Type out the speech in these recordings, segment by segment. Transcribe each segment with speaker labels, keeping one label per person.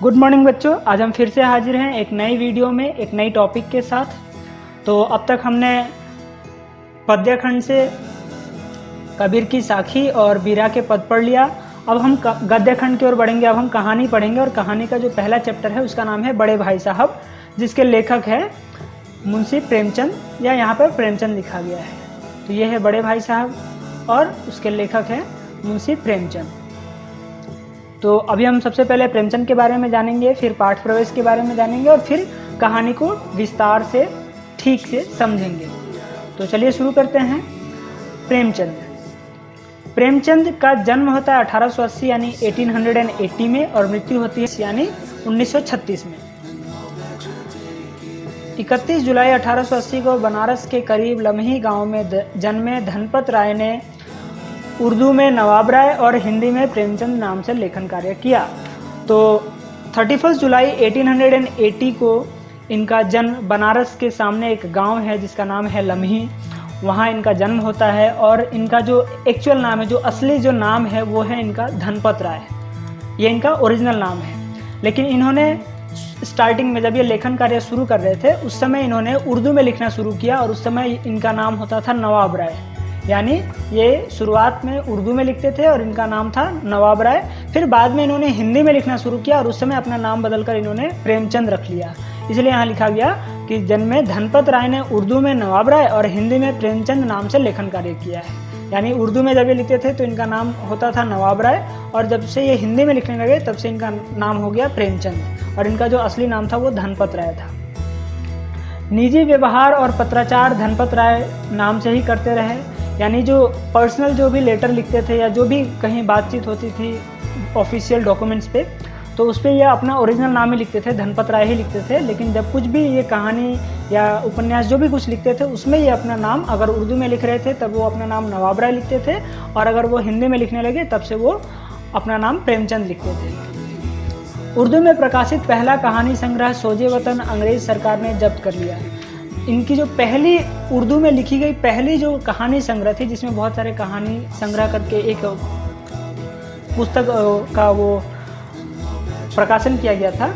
Speaker 1: Good morning बच्चों, आज हम फिर से हाजिर हैं एक नई वीडियो में एक नई टॉपिक के साथ। तो अब तक हमने पद्यखंड से कबीर की साखी और बीरा के पद पढ़ लिया। अब हम गद्यखंड की ओर बढ़ेंगे। अब हम कहानी पढ़ेंगे और कहानी का जो पहला चैप्टर है उसका नाम है बड़े भाई साहब, जिसके लेखक है मुंशी प्रेमचंद, या यहाँ पर प्रेमचंद लिखा गया है। तो ये है बड़े भाई साहब और उसके लेखक हैं मुंशी प्रेमचंद। तो अभी हम सबसे पहले प्रेमचंद के बारे में जानेंगे, फिर पाठ प्रवेश के बारे में जानेंगे और फिर कहानी को विस्तार से ठीक से समझेंगे। तो चलिए शुरू करते हैं। प्रेमचंद का जन्म होता है 1880 यानी 1880 में और मृत्यु होती है यानी 1936 में। 31 जुलाई 1880 को बनारस के करीब लम्ही गांव में जन्मे धनपत राय ने उर्दू में नवाब राय और हिंदी में प्रेमचंद नाम से लेखन कार्य किया। तो 31 जुलाई 1880 को इनका जन्म बनारस के सामने एक गांव है जिसका नाम है लम्ही, वहाँ इनका जन्म होता है। और इनका जो एक्चुअल नाम है, जो असली जो नाम है वो है इनका धनपत राय, ये इनका ओरिजिनल नाम है। लेकिन इन्होंने स्टार्टिंग में जब ये लेखन कार्य शुरू कर रहे थे उस समय इन्होंने उर्दू में लिखना शुरू किया और उस समय इनका नाम होता था नवाब राय, यानी ये शुरुआत में उर्दू में लिखते थे और इनका नाम था नवाब राय। फिर बाद में इन्होंने हिंदी में लिखना शुरू किया और उस समय अपना नाम बदलकर इन्होंने प्रेमचंद रख लिया। इसलिए यहाँ लिखा गया कि जन्मे धनपत राय ने उर्दू में नवाब राय और हिंदी में प्रेमचंद नाम से लेखन कार्य किया है। यानी उर्दू में जब ये लिखते थे तो इनका नाम होता था नवाब राय और जब से ये हिंदी में लिखने लगे तब से इनका नाम हो गया प्रेमचंद और इनका जो असली नाम था वो धनपत राय था। निजी व्यवहार और पत्राचार धनपत राय नाम से ही करते रहे, यानी जो पर्सनल जो भी लेटर लिखते थे या जो भी कहीं बातचीत होती थी ऑफिशियल डॉक्यूमेंट्स पे, तो उस पर ये अपना ओरिजिनल नाम ही लिखते थे, धनपत राय ही लिखते थे। लेकिन जब कुछ भी ये कहानी या उपन्यास जो भी कुछ लिखते थे उसमें ये अपना नाम, अगर उर्दू में लिख रहे थे तब वो अपना नाम नवाब राय लिखते थे और अगर वो हिंदी में लिखने लगे तब से वो अपना नाम प्रेमचंद लिखते थे। उर्दू में प्रकाशित पहला कहानी संग्रह सोजे वतन अंग्रेज सरकार ने जब्त कर लिया। इनकी जो पहली उर्दू में लिखी गई पहली जो कहानी संग्रह थी, जिसमें बहुत सारे कहानी संग्रह करके एक पुस्तक का वो प्रकाशन किया गया था,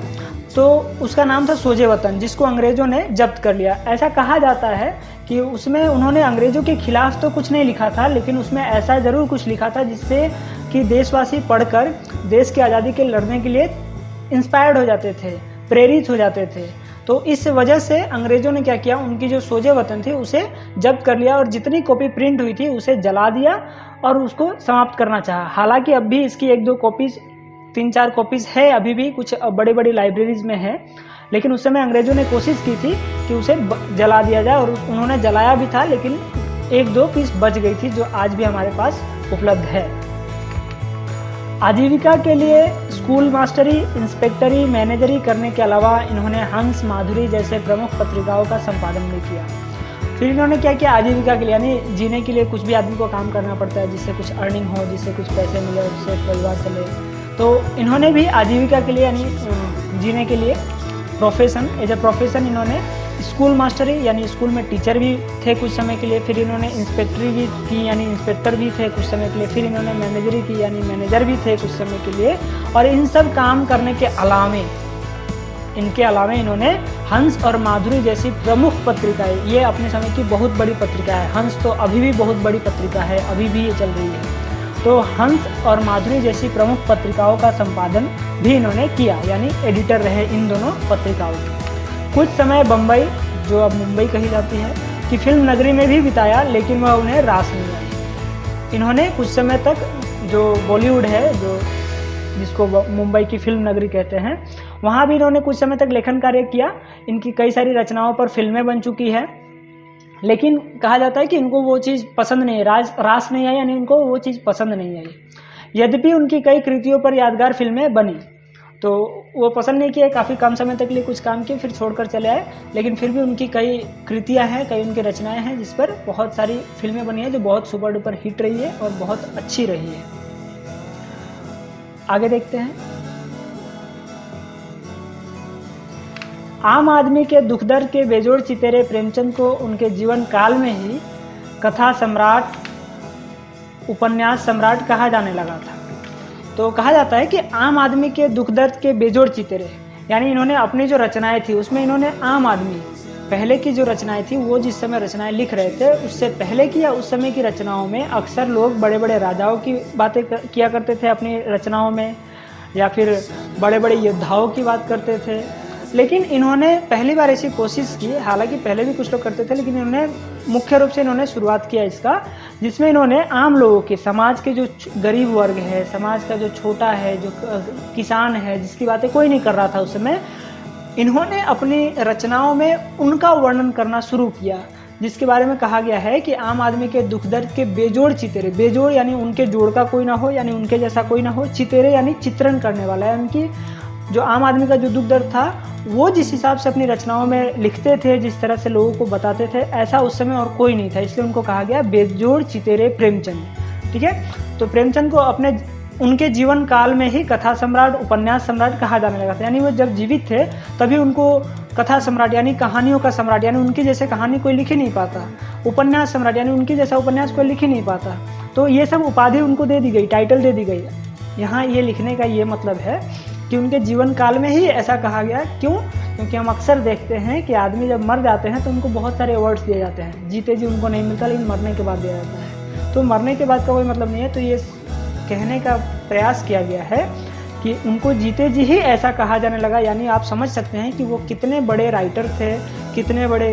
Speaker 1: तो उसका नाम था सोजे वतन, जिसको अंग्रेज़ों ने जब्त कर लिया। ऐसा कहा जाता है कि उसमें उन्होंने अंग्रेज़ों के खिलाफ तो कुछ नहीं लिखा था, लेकिन उसमें ऐसा ज़रूर कुछ लिखा था जिससे कि देशवासी पढ़कर देश की आज़ादी के लड़ने के लिए इंस्पायर्ड हो जाते थे, प्रेरित हो जाते थे। तो इस वजह से अंग्रेज़ों ने क्या किया, उनकी जो सोजे वतन थी उसे जब्त कर लिया और जितनी कॉपी प्रिंट हुई थी उसे जला दिया और उसको समाप्त करना चाहा। हालांकि अब भी इसकी 1-2 कॉपीज़ 3-4 कॉपीज़ है, अभी भी कुछ बड़ी बड़ी लाइब्रेरीज़ में है, लेकिन उस समय अंग्रेज़ों ने कोशिश की थी कि उसे जला दिया जाए और उन्होंने जलाया भी था, लेकिन 1-2 पीस बच गई थी जो आज भी हमारे पास उपलब्ध है। आजीविका के लिए स्कूल मास्टरी, इंस्पेक्टरी, मैनेजरी करने के अलावा इन्होंने हंस, माधुरी जैसे प्रमुख पत्रिकाओं का संपादन भी किया। फिर इन्होंने क्या किया, आजीविका के लिए यानी जीने के लिए कुछ भी आदमी को काम करना पड़ता है जिससे कुछ अर्निंग हो, जिससे कुछ पैसे मिले, जिससे परिवार चले, तो इन्होंने भी आजीविका के लिए यानी जीने के लिए प्रोफेशन, एज ए प्रोफेशन इन्होंने स्कूल मास्टरी यानी स्कूल में टीचर भी थे कुछ समय के लिए, फिर इन्होंने इंस्पेक्टरी भी की यानी इंस्पेक्टर भी थे कुछ समय के लिए, फिर इन्होंने मैनेजरी की यानी मैनेजर भी थे कुछ समय के लिए। और इन सब काम करने के अलावे इन्होंने हंस और माधुरी जैसी प्रमुख पत्रिकाएं, ये अपने समय की बहुत बड़ी पत्रिका है। हंस तो अभी भी बहुत बड़ी पत्रिका है, अभी भी ये चल रही है। तो हंस और माधुरी जैसी प्रमुख पत्रिकाओं का संपादन भी इन्होंने किया, यानी एडिटर रहे इन दोनों पत्रिकाओं के। कुछ समय बम्बई, जो अब मुंबई कही जाती है, कि फिल्म नगरी में भी बिताया, लेकिन वह उन्हें रास नहीं आई। इन्होंने कुछ समय तक जो बॉलीवुड है, जो जिसको मुंबई की फिल्म नगरी कहते हैं, वहाँ भी इन्होंने कुछ समय तक लेखन कार्य किया। इनकी कई सारी रचनाओं पर फिल्में बन चुकी है, लेकिन कहा जाता है कि इनको वो चीज़ पसंद नहीं, रास नहीं आई, यानी इनको वो चीज़ पसंद नहीं आई। यद्यपि उनकी कई कृतियों पर यादगार फिल्में बनी, तो वो पसंद नहीं किए, काफ़ी कम समय तक लिए कुछ काम किए, फिर छोड़कर चले आए। लेकिन फिर भी उनकी कई कृतियां हैं, कई उनकी रचनाएं हैं जिस पर बहुत सारी फिल्में बनी हैं जो बहुत सुपर डुपर हिट रही है और बहुत अच्छी रही है। आगे देखते हैं। आम आदमी के दुख दर्द के बेजोड़ चितेरे प्रेमचंद को उनके जीवन काल में ही कथा सम्राट, उपन्यास सम्राट कहा जाने लगा था। तो कहा जाता है कि आम आदमी के दुख दर्द के बेजोड़ चितेरे, यानी इन्होंने अपनी जो रचनाएं थी उसमें इन्होंने आम आदमी, पहले की जो रचनाएं थी वो जिस समय रचनाएं लिख रहे थे उससे पहले की या उस समय की रचनाओं में अक्सर लोग बड़े बड़े राजाओं की बातें किया करते थे अपनी रचनाओं में, या फिर बड़े बड़े योद्धाओं की बात करते थे। लेकिन इन्होंने पहली बार ऐसी कोशिश की, हालांकि पहले भी कुछ लोग करते थे, लेकिन इन्होंने मुख्य रूप से इन्होंने शुरुआत किया इसका, जिसमें इन्होंने आम लोगों के, समाज के जो गरीब वर्ग है, समाज का जो छोटा है, जो किसान है, जिसकी बातें कोई नहीं कर रहा था उस समय, इन्होंने अपनी रचनाओं में उनका वर्णन करना शुरू किया, जिसके बारे में कहा गया है कि आम आदमी के दुख दर्द के बेजोड़ चितेरे, बेजोड़ यानी उनके जोड़ का कोई ना हो, यानी उनके जैसा कोई ना हो, चितेरे यानी चित्रण करने वाला है। उनकी जो आम आदमी का जो दुख दर्द था वो जिस हिसाब से अपनी रचनाओं में लिखते थे, जिस तरह से लोगों को बताते थे, ऐसा उस समय और कोई नहीं था, इसलिए उनको कहा गया बेजोड़ चितेरे प्रेमचंद। ठीक है, तो प्रेमचंद को अपने उनके जीवन काल में ही कथा सम्राट, उपन्यास सम्राट कहा जाने लगा था, यानी वो जब जीवित थे तभी उनको कथा सम्राट यानी कहानियों का सम्राट, यानी उनकी जैसे कहानी कोई लिख ही नहीं पाता, उपन्यास सम्राट यानी उनकी जैसा उपन्यास कोई लिख ही नहीं पाता, तो ये सब उपाधि उनको दे दी गई, टाइटल दे दी गई। यहाँ ये लिखने का ये मतलब है कि उनके जीवन काल में ही ऐसा कहा गया। क्यों? क्योंकि हम अक्सर देखते हैं कि आदमी जब मर जाते हैं तो उनको बहुत सारे अवार्ड्स दिए जाते हैं, जीते जी उनको नहीं मिलता, लेकिन मरने के बाद दिया जाता है। तो मरने के बाद का कोई मतलब नहीं है, तो ये कहने का प्रयास किया गया है कि उनको जीते जी ही ऐसा कहा जाने लगा, यानी आप समझ सकते हैं कि वो कितने बड़े राइटर थे, कितने बड़े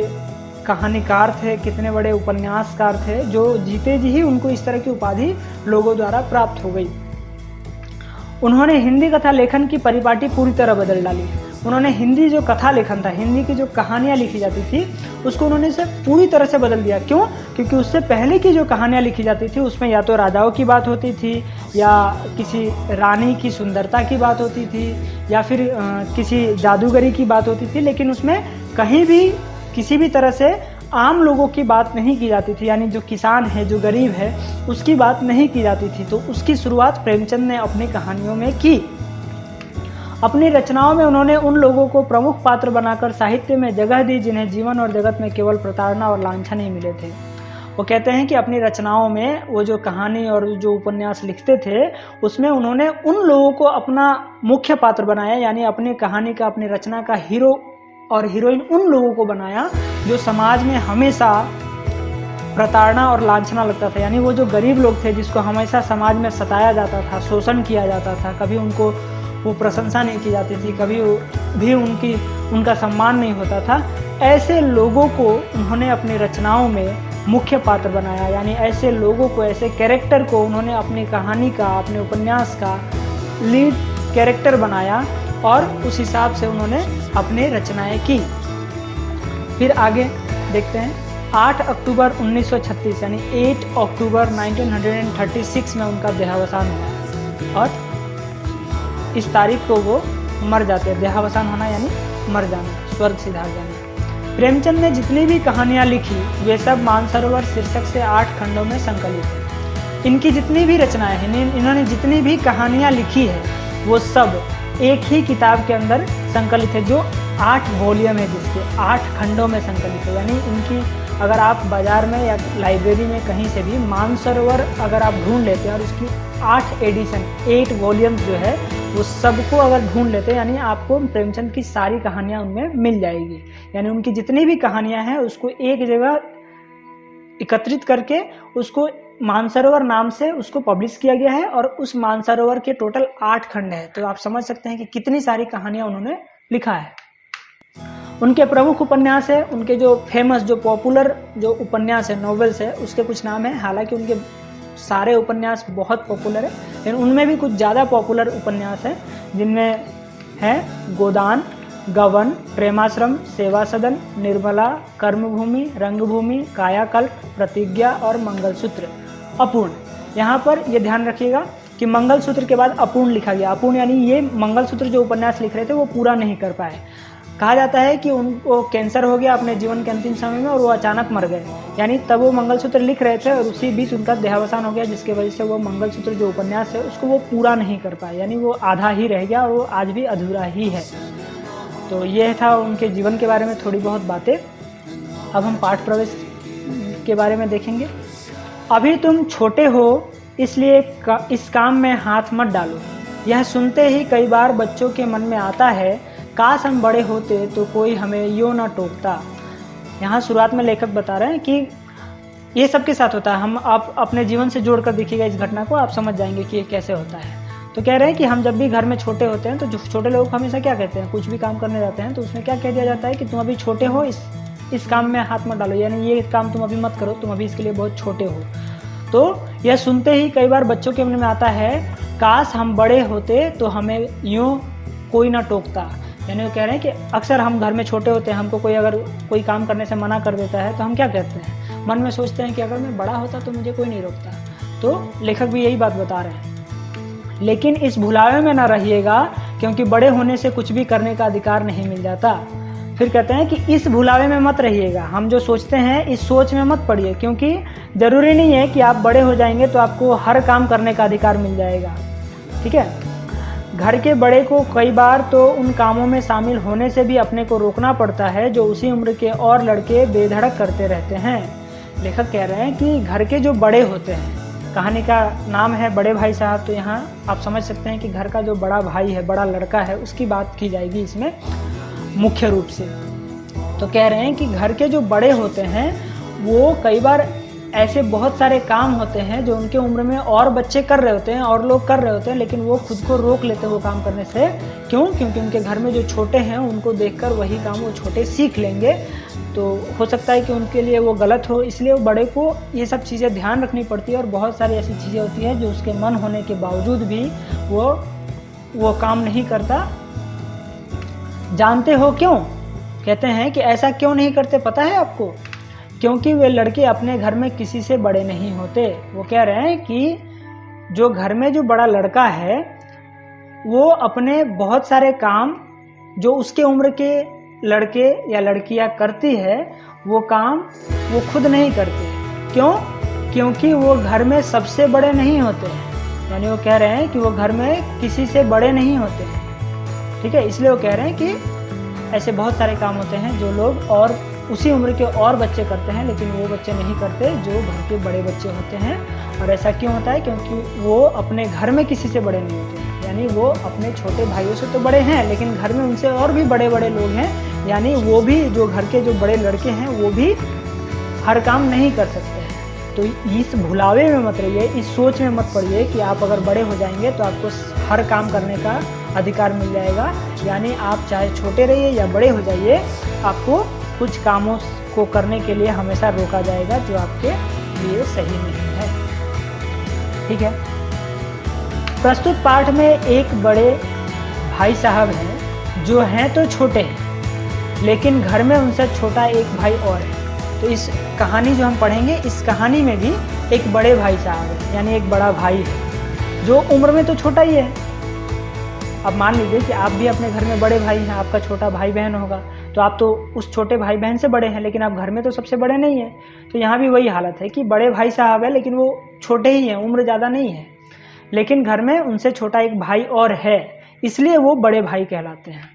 Speaker 1: कहानीकार थे, कितने बड़े उपन्यासकार थे, जो जीते जी ही उनको इस तरह की उपाधि लोगों द्वारा प्राप्त हो गई। उन्होंने हिंदी कथा लेखन की परिपाटी पूरी तरह बदल डाली। उन्होंने हिंदी जो कथा लेखन था, हिंदी की जो कहानियाँ लिखी जाती थी, उसको उन्होंने से पूरी तरह से बदल दिया। क्यों? क्योंकि उससे पहले की जो कहानियाँ लिखी जाती थी उसमें या तो राजाओं की बात होती थी, या किसी रानी की सुंदरता की बात होती थी, या फिर किसी जादूगरी की बात होती थी, लेकिन उसमें कहीं भी किसी भी तरह से आम लोगों की बात नहीं की जाती थी, यानी जो किसान है, जो गरीब है, उसकी बात नहीं की जाती थी। तो उसकी शुरुआत प्रेमचंद ने अपनी कहानियों में की। अपनी रचनाओं में उन्होंने उन लोगों को प्रमुख पात्र बनाकर साहित्य में जगह दी जिन्हें जीवन और जगत में केवल प्रताड़ना और लांछन ही मिले थे। वो कहते हैं कि अपनी रचनाओं में वो जो कहानी और जो उपन्यास लिखते थे उसमें उन्होंने उन लोगों को अपना मुख्य पात्र बनाया, यानी अपनी कहानी का, अपनी रचना का हीरो और हीरोइन उन लोगों को बनाया जो समाज में हमेशा प्रताड़ना और लांछना लगता था, यानी वो जो गरीब लोग थे जिसको हमेशा समाज में सताया जाता था, शोषण किया जाता था, कभी उनको वो प्रशंसा नहीं की जाती थी, कभी भी उनका सम्मान नहीं होता था, ऐसे लोगों को उन्होंने अपनी रचनाओं में मुख्य पात्र बनाया, यानी ऐसे लोगों को, ऐसे कैरेक्टर को उन्होंने अपनी कहानी का, अपने उपन्यास का लीड कैरेक्टर बनाया और उस हिसाब से उन्होंने अपनी रचनाएं की। फिर आगे देखते हैं। 8 अक्टूबर 1936 यानी 8 अक्टूबर 1936 में उनका देहावसान हुआ और इस तारीख को वो मर जाते हैं। देहावसान होना यानी मर जाना, स्वर्ग सिधार जाना। प्रेमचंद ने जितनी भी कहानियाँ लिखी वे सब मानसरोवर शीर्षक से 8 खंडों में संकलित हैं। इनकी जितनी भी रचनाएं हैं, इन्होंने जितनी भी कहानियाँ लिखी है वो सब एक ही किताब के अंदर संकलित है, जो 8 वॉल्यूम है, जिसके 8 खंडों में संकलित है। यानी इनकी अगर आप बाजार में या लाइब्रेरी में कहीं से भी मानसरोवर अगर आप ढूंढ लेते हैं और इसकी 8 एडिशन, 8 वॉल्यूम्स जो है वो सबको अगर ढूंढ लेते हैं, यानी आपको प्रेमचंद की सारी कहानियाँ उनमें मिल जाएगी। यानी उनकी जितनी भी कहानियाँ हैं उसको एक जगह एकत्रित करके उसको मानसरोवर नाम से उसको पब्लिश किया गया है और उस मानसरोवर के टोटल 8 खंड है। तो आप समझ सकते हैं कि कितनी सारी कहानियां उन्होंने लिखा है। उनके प्रमुख उपन्यास है, उनके जो फेमस, जो पॉपुलर जो उपन्यास है, नॉवेल्स है, उसके कुछ नाम है। हालांकि उनके सारे उपन्यास बहुत पॉपुलर है, लेकिन उनमें भी कुछ ज़्यादा पॉपुलर उपन्यास है, जिनमें है गोदान, गवन, प्रेमाश्रम, सेवा सदन, निर्मला, कर्मभूमि, रंगभूमि, कायाकल्प, प्रतिज्ञा और मंगलसूत्र। अपूर्ण, यहाँ पर ये ध्यान रखिएगा कि मंगलसूत्र के बाद अपूर्ण लिखा गया। अपूर्ण यानी ये मंगलसूत्र जो उपन्यास लिख रहे थे वो पूरा नहीं कर पाए। कहा जाता है कि उनको कैंसर हो गया अपने जीवन के अंतिम समय में और वो अचानक मर गए, यानी तब वो मंगलसूत्र लिख रहे थे और उसी बीच उनका देहावसान हो गया, जिसकी वजह से वो मंगलसूत्र जो उपन्यास है उसको वो पूरा नहीं कर पाए, यानी वो आधा ही रह गया और वो आज भी अधूरा ही है। तो ये था उनके जीवन के बारे में थोड़ी बहुत बातें। अब हम पाठ प्रवेश के बारे में देखेंगे। अभी तुम छोटे हो इसलिए इस काम में हाथ मत डालो। यह सुनते ही कई बार बच्चों के मन में आता है, काश हम बड़े होते तो कोई हमें यूँ ना टोकता। यहाँ शुरुआत में लेखक बता रहे हैं कि ये सबके साथ होता है। आप अपने जीवन से जोड़कर देखिएगा इस घटना को, आप समझ जाएंगे कि ये कैसे होता है। तो कह रहे हैं कि हम जब भी घर में छोटे होते हैं तो जो छोटे लोग हमेशा क्या कहते हैं, कुछ भी काम करने जाते हैं तो उसमें क्या कह दिया जाता है कि तुम अभी छोटे हो, इस काम में हाथ मत डालो, यानी ये काम तुम अभी मत करो, तुम अभी इसके लिए बहुत छोटे हो। तो यह सुनते ही कई बार बच्चों के मन में आता है, काश हम बड़े होते तो हमें यूँ कोई ना टोकता। यानी वो कह रहे हैं कि अक्सर हम घर में छोटे होते हैं, हमको कोई अगर कोई काम करने से मना कर देता है तो हम क्या कहते हैं, मन में सोचते हैं कि अगर मैं बड़ा होता तो मुझे कोई नहीं रोकता। तो लेखक भी यही बात बता रहे हैं। लेकिन इस भुलावे में ना रहिएगा, क्योंकि बड़े होने से कुछ भी करने का अधिकार नहीं मिल जाता। फिर कहते हैं कि इस भुलावे में मत रहिएगा, हम जो सोचते हैं इस सोच में मत पड़िए, क्योंकि ज़रूरी नहीं है कि आप बड़े हो जाएंगे तो आपको हर काम करने का अधिकार मिल जाएगा। ठीक है, घर के बड़े को कई बार तो उन कामों में शामिल होने से भी अपने को रोकना पड़ता है जो उसी उम्र के और लड़के बेधड़क करते रहते हैं। लेखक कह रहे हैं कि घर के जो बड़े होते हैं, कहानी का नाम है बड़े भाई साहब, तो यहाँ आप समझ सकते हैं कि घर का जो बड़ा भाई है, बड़ा लड़का है, उसकी बात की जाएगी इसमें मुख्य रूप से। तो कह रहे हैं कि घर के जो बड़े होते हैं वो कई बार ऐसे बहुत सारे काम होते हैं जो उनके उम्र में और बच्चे कर रहे होते हैं और लोग कर रहे होते हैं, लेकिन वो खुद को रोक लेते हैं वो काम करने से। क्यों? क्योंकि उनके घर में जो छोटे हैं उनको देखकर वही काम वो छोटे सीख लेंगे, तो हो सकता है कि उनके लिए वो गलत हो, इसलिए वो बड़े को ये सब चीज़ें ध्यान रखनी पड़ती है। और बहुत सारी ऐसी चीज़ें होती हैं जो उसके मन होने के बावजूद भी वो काम नहीं करता। जानते हो क्यों? कहते हैं कि ऐसा क्यों नहीं करते पता है आपको? क्योंकि वे लड़के अपने घर में किसी से बड़े नहीं होते। वो कह रहे हैं कि जो घर में जो बड़ा लड़का है वो अपने बहुत सारे काम जो उसके उम्र के लड़के या लड़कियां करती है वो काम वो खुद नहीं करते। क्यों? क्योंकि वो घर में सबसे बड़े नहीं होते। यानी वो कह रहे हैं कि वो घर में किसी से बड़े नहीं होते। ठीक है, इसलिए वो कह रहे हैं कि ऐसे बहुत सारे काम होते हैं जो लोग और उसी उम्र के और बच्चे करते हैं, लेकिन वो बच्चे नहीं करते जो घर के बड़े बच्चे होते हैं। और ऐसा क्यों होता है? क्योंकि वो अपने घर में किसी से बड़े नहीं होते। यानी वो अपने छोटे भाइयों से तो बड़े हैं, लेकिन घर में उनसे और भी बड़े बड़े लोग हैं, यानी वो भी जो घर के जो बड़े लड़के हैं वो भी हर काम नहीं कर सकते हैं। तो इस भुलावे में मत रहिए, इस सोच में मत पड़िए कि आप अगर बड़े हो जाएंगे तो आपको हर काम करने का अधिकार मिल जाएगा। यानी आप चाहे छोटे रहिए या बड़े हो जाइए, आपको कुछ कामों को करने के लिए हमेशा रोका जाएगा जो आपके लिए सही नहीं है। ठीक है, प्रस्तुत पाठ में एक बड़े भाई साहब हैं जो हैं तो छोटे हैं, लेकिन घर में उनसे छोटा एक भाई और है। तो इस कहानी जो हम पढ़ेंगे, इस कहानी में भी एक बड़े भाई साहब है, यानी एक बड़ा भाई है जो उम्र में तो छोटा ही है। अब मान लीजिए कि आप भी अपने घर में बड़े भाई हैं, आपका छोटा भाई बहन होगा, तो आप तो उस छोटे भाई बहन से बड़े हैं, लेकिन आप घर में तो सबसे बड़े नहीं हैं। तो यहाँ भी वही हालत है कि बड़े भाई साहब है लेकिन वो छोटे ही हैं, उम्र ज़्यादा नहीं है, लेकिन घर में उनसे छोटा एक भाई और है, इसलिए वो बड़े भाई कहलाते हैं।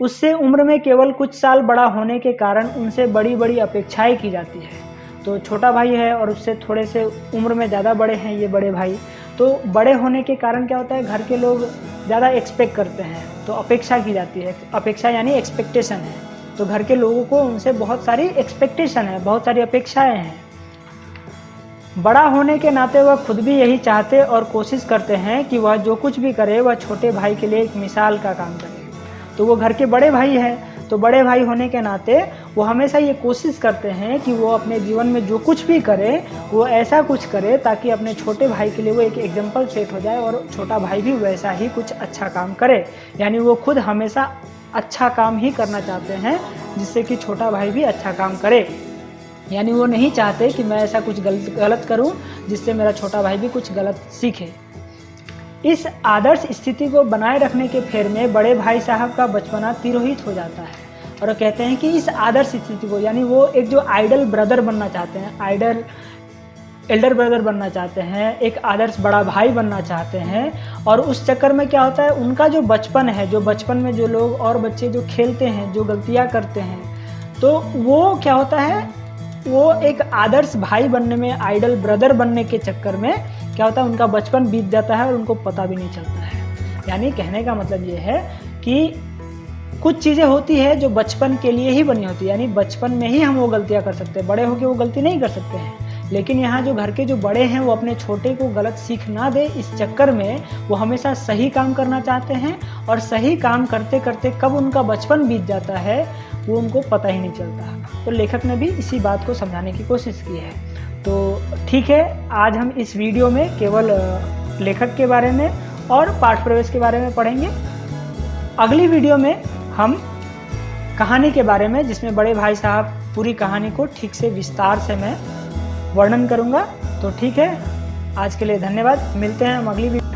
Speaker 1: उससे उम्र में केवल कुछ साल बड़ा होने के कारण उनसे बड़ी बड़ी अपेक्षाएं की जाती है। तो छोटा भाई है और उससे थोड़े से उम्र में ज़्यादा बड़े हैं ये बड़े भाई, तो बड़े होने के कारण क्या होता है, घर के लोग ज़्यादा एक्सपेक्ट करते हैं, तो अपेक्षा की जाती है। अपेक्षा यानी एक्सपेक्टेशन है, तो घर के लोगों को उनसे बहुत सारी एक्सपेक्टेशन है, बहुत सारी अपेक्षाएं हैं। बड़ा होने के नाते वह खुद भी यही चाहते और कोशिश करते हैं कि वह जो कुछ भी करे वह छोटे भाई के लिए एक मिसाल का काम करे। तो वो घर के बड़े भाई हैं, तो बड़े भाई होने के नाते वो हमेशा ये कोशिश करते हैं कि वो अपने जीवन में जो कुछ भी करे वो ऐसा कुछ करे ताकि अपने छोटे भाई के लिए वो एक एग्जाम्पल सेट हो जाए और छोटा भाई भी वैसा ही कुछ अच्छा काम करे। यानी वो खुद हमेशा अच्छा काम ही करना चाहते हैं जिससे कि छोटा भाई भी अच्छा काम करे। यानी वो नहीं चाहते कि मैं ऐसा कुछ गलत करूं जिससे मेरा छोटा भाई भी कुछ गलत सीखे। इस आदर्श स्थिति को बनाए रखने के फेर में बड़े भाई साहब का बचपना तिरोहित हो जाता है। और वो कहते हैं कि इस आदर्श स्थिति को, यानी वो एक जो आइडल ब्रदर बनना चाहते हैं, एल्डर ब्रदर बनना चाहते हैं, एक आदर्श बड़ा भाई बनना चाहते हैं, और उस चक्कर में क्या होता है, उनका जो बचपन है, जो बचपन में जो लोग और बच्चे जो खेलते हैं, जो गलतियां करते हैं, तो वो क्या होता है, वो एक आदर्श भाई बनने में, आइडल ब्रदर बनने के चक्कर में क्या होता है, उनका बचपन बीत जाता है और उनको पता भी नहीं चलता है। यानी कहने का मतलब ये है कि कुछ चीज़ें होती है जो बचपन के लिए ही बनी होती है, यानी बचपन में ही हम वो गलतियाँ कर सकते हैं, बड़े होकर वो गलती नहीं कर सकते हैं। लेकिन यहाँ जो घर के जो बड़े हैं वो अपने छोटे को गलत सीख ना दे, इस चक्कर में वो हमेशा सही काम करना चाहते हैं और सही काम करते करते कब उनका बचपन बीत जाता है वो उनको पता ही नहीं चलता। तो लेखक ने भी इसी बात को समझाने की कोशिश की है। तो ठीक है, आज हम इस वीडियो में केवल लेखक के बारे में और पाठ प्रवेश के बारे में पढ़ेंगे। अगली वीडियो में हम कहानी के बारे में, जिसमें बड़े भाई साहब पूरी कहानी को ठीक से विस्तार से मैं वर्णन करूंगा। तो ठीक है, आज के लिए धन्यवाद। मिलते हैं हम अगली वीडियो।